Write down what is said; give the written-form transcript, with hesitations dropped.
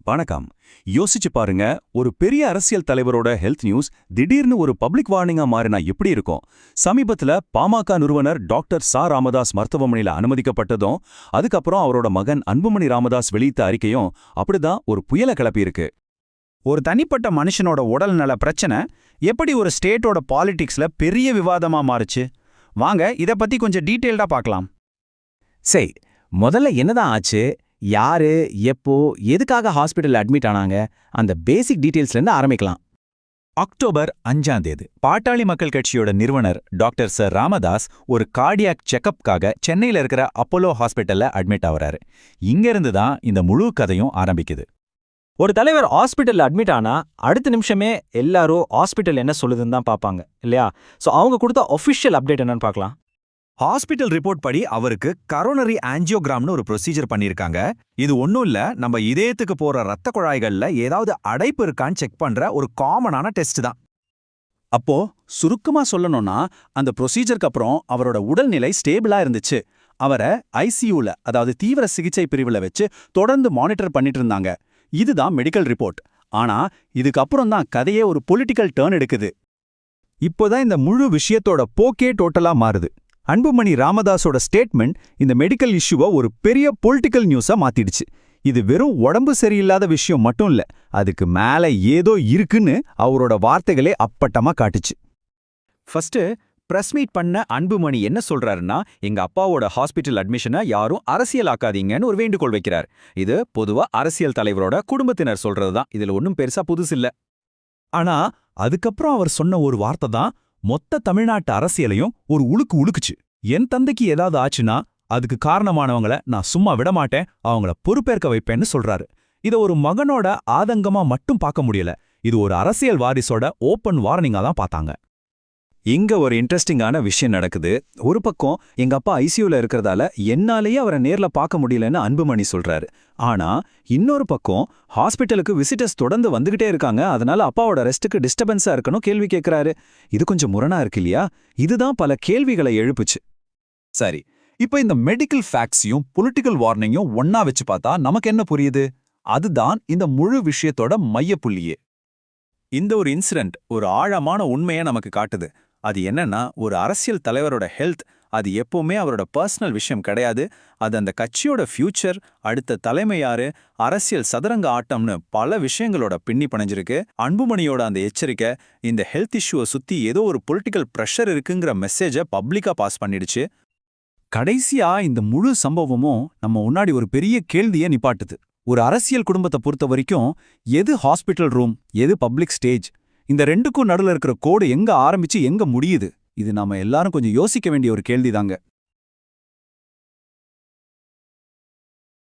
வணக்கம். யோசிச்சு பாருங்க, ஒரு பெரிய அரசியல் தலைவரோட ஹெல்த் நியூஸ் திடீர்னு ஒரு பப்ளிக் வார்னிங்கா மாறினா எப்படி இருக்கும்? சமீபத்துல பாமக நிறுவனர் டாக்டர் சா ராமதாஸ் மருத்துவமனையில அனுமதிக்கப்பட்டதும், அதுக்கப்புறம் அவரோட மகன் அன்புமணி ராமதாஸ் வெளியிட்ட அறிக்கையும் அப்படிதான் ஒரு புயலை கிளப்பியிருக்கு. ஒரு தனிப்பட்ட மனுஷனோட உடல்நல பிரச்சனை எப்படி ஒரு ஸ்டேட்டோட பாலிடிக்ஸ்ல பெரிய விவாதமா மாறுச்சு? வாங்க இத பத்தி கொஞ்சம் டீட்டெயில்டா பார்க்கலாம். சரி, முதல்ல என்னதான் ஆச்சு, யாரு எப்போ எதுக்காக ஹாஸ்பிட்டல் அட்மிட் ஆனாங்க, அந்த பேசிக் டீட்டெயில்ஸ்ல இருந்து ஆரம்பிக்கலாம். அக்டோபர் 5 பாட்டாளி மக்கள் கட்சியோட நிறுவனர் டாக்டர் சர் ராமதாஸ் ஒரு கார்டியாக் செக்கப்காக சென்னையில இருக்கிற அப்போலோ ஹாஸ்பிட்டல்ல அட்மிட் ஆகுறாரு. இங்கிருந்து தான் இந்த முழு கதையும் ஆரம்பிக்குது. ஒரு தலைவர் ஹாஸ்பிட்டல்ல அட்மிட் ஆனா அடுத்த நிமிஷமே எல்லாரும் ஹாஸ்பிட்டல் என்ன சொல்லுதுன்னு தான் பார்ப்பாங்க இல்லையா? சோ அவங்க கொடுத்த ஒஃபிஷியல் அப்டேட் என்னன்னு பார்க்கலாம். ஹாஸ்பிட்டல் ரிப்போர்ட் படி அவருக்கு கரோனரி ஆஞ்சியோகிராம்னு ஒரு ப்ரொசீஜர் பண்ணியிருக்காங்க. இது ஒன்றும் இல்ல, நம்ம இதயத்துக்கு போற ரத்த குழாய்கள்ல ஏதாவது அடைப்பு இருக்கான்னு செக் பண்ற ஒரு காமனான டெஸ்ட் தான். அப்போ சுருக்கமா சொல்லணும்னா, அந்த ப்ரொசீஜருக்கு அப்புறம் அவரோட உடல்நிலை ஸ்டேபிளா இருந்துச்சு. அவரை ஐசியூல, அதாவது தீவிர சிகிச்சை பிரிவுல வச்சு தொடர்ந்து மானிட்டர் பண்ணிட்டு இருந்தாங்க. இதுதான் மெடிக்கல் ரிப்போர்ட். ஆனா இதுக்கப்புறம் தான் கதையே ஒரு பொலிட்டிக்கல் டர்ன் எடுக்குது. இப்போதான் இந்த முழு விஷயத்தோட போக்கே டோட்டலா மாறுது. அன்புமணி ராமதாஸோட ஸ்டேட்மெண்ட் இந்த மெடிக்கல் இஷ்யூவை ஒரு பெரிய பொலிட்டிக்கல் நியூஸா மாத்திடுச்சு. இது வெறும் உடம்பு சரியில்லாத விஷயம் மட்டும் இல்ல, அதுக்கு மேல ஏதோ இருக்குன்னு அவரோட வார்த்தைகளே அப்பட்டமா காட்டுச்சு. ஃபர்ஸ்ட் பிரஸ் மீட் பண்ண அன்புமணி என்ன சொல்றாருன்னா, எங்க அப்பாவோட ஹாஸ்பிட்டல் அட்மிஷனை யாரும் அரசியலாக்காதீங்கன்னு ஒரு வேண்டுகோள் வைக்கிறார். இது பொதுவா அரசியல் தலைவரோட குடும்பத்தினர் சொல்றதுதான், இதுல ஒன்றும் பெருசா புதுசு இல்ல. ஆனா அதுக்கப்புறம் அவர் சொன்ன ஒரு வார்த்தை தான் மொத்த தமிழ்நாட்டு அரசியலையும் ஒரு உழுக்குச்சு. என் தந்தைக்கு ஏதாவது ஆச்சுன்னா அதுக்கு காரணமானவங்கள நான் சும்மா விடமாட்டேன், அவங்கள பொறுப்பேற்க வைப்பேன்னு சொல்றாரு. இத ஒரு மகனோட ஆதங்கமா மட்டும் பார்க்க முடியல, இது ஒரு அரசியல் வாரிசோட ஓப்பன் வார்னிங்கா தான் பார்த்தாங்க. இங்க ஒரு இன்ட்ரெஸ்டிங்கான விஷயம் நடக்குது. ஒரு பக்கம் எங்க அப்பா ஐசியூல இருக்கிறதால என்னாலேயே அவரை நேர்ல பார்க்க முடியலன்னு அன்புமணி சொல்றாரு. ஆனா இன்னொரு பக்கம் ஹாஸ்பிட்டலுக்கு விசிட்டர்ஸ் தொடர்ந்து வந்துகிட்டே இருக்காங்க, அதனால அப்பாவோட ரெஸ்ட்டுக்கு டிஸ்டர்பன்ஸா இருக்கணும் கேள்வி கேட்கிறாரு. இது கொஞ்சம் முரணா இருக்கு இல்லையா? இதுதான் பல கேள்விகளை எழுப்புச்சு. சரி, இப்ப இந்த மெடிக்கல் ஃபேக்ட்ஸையும் பொலிட்டிக்கல் வார்னிங்கையும் ஒன்னா வச்சு பார்த்தா நமக்கு என்ன புரியுது? அதுதான் இந்த முழு விஷயத்தோட மையப்புள்ளியே. இந்த ஒரு இன்சிடென்ட் ஒரு ஆழமான உண்மையை நமக்கு காட்டுது. அது என்னன்னா, ஒரு அரசியல் தலைவரோட ஹெல்த் அது எப்பவுமே அவரோட பர்சனல் விஷயம் கிடையாது. அது அந்த கட்சியோட ஃபியூச்சர், அடுத்த தலைமை யாரு, அரசியல் சதுரங்க ஆட்டம்னு பல விஷயங்களோட பின்னி பணைஞ்சிருக்கு. அன்புமணியோட அந்த எச்சரிக்கை இந்த ஹெல்த் இஷ்யூவை சுத்தி ஏதோ ஒரு பொலிட்டிக்கல் ப்ரெஷர் இருக்குங்கிற மெசேஜை பப்ளிக்கா பாஸ் பண்ணிடுச்சு. கடைசியா இந்த முழு சம்பவமும் நம்ம முன்னாடி ஒரு பெரிய கேள்வியை நிப்பாட்டுது. ஒரு அரசியல் குடும்பத்தை பொறுத்த வரைக்கும் எது ஹாஸ்பிட்டல் ரூம், எது பப்ளிக் ஸ்டேஜ், இந்த ரெண்டுக்கும் நடுவில் இருக்கிற கோடு எங்க ஆரம்பிச்சு எங்க முடியுது? இது நாம எல்லாரும் கொஞ்சம் யோசிக்க வேண்டிய ஒரு கேள்விதாங்க.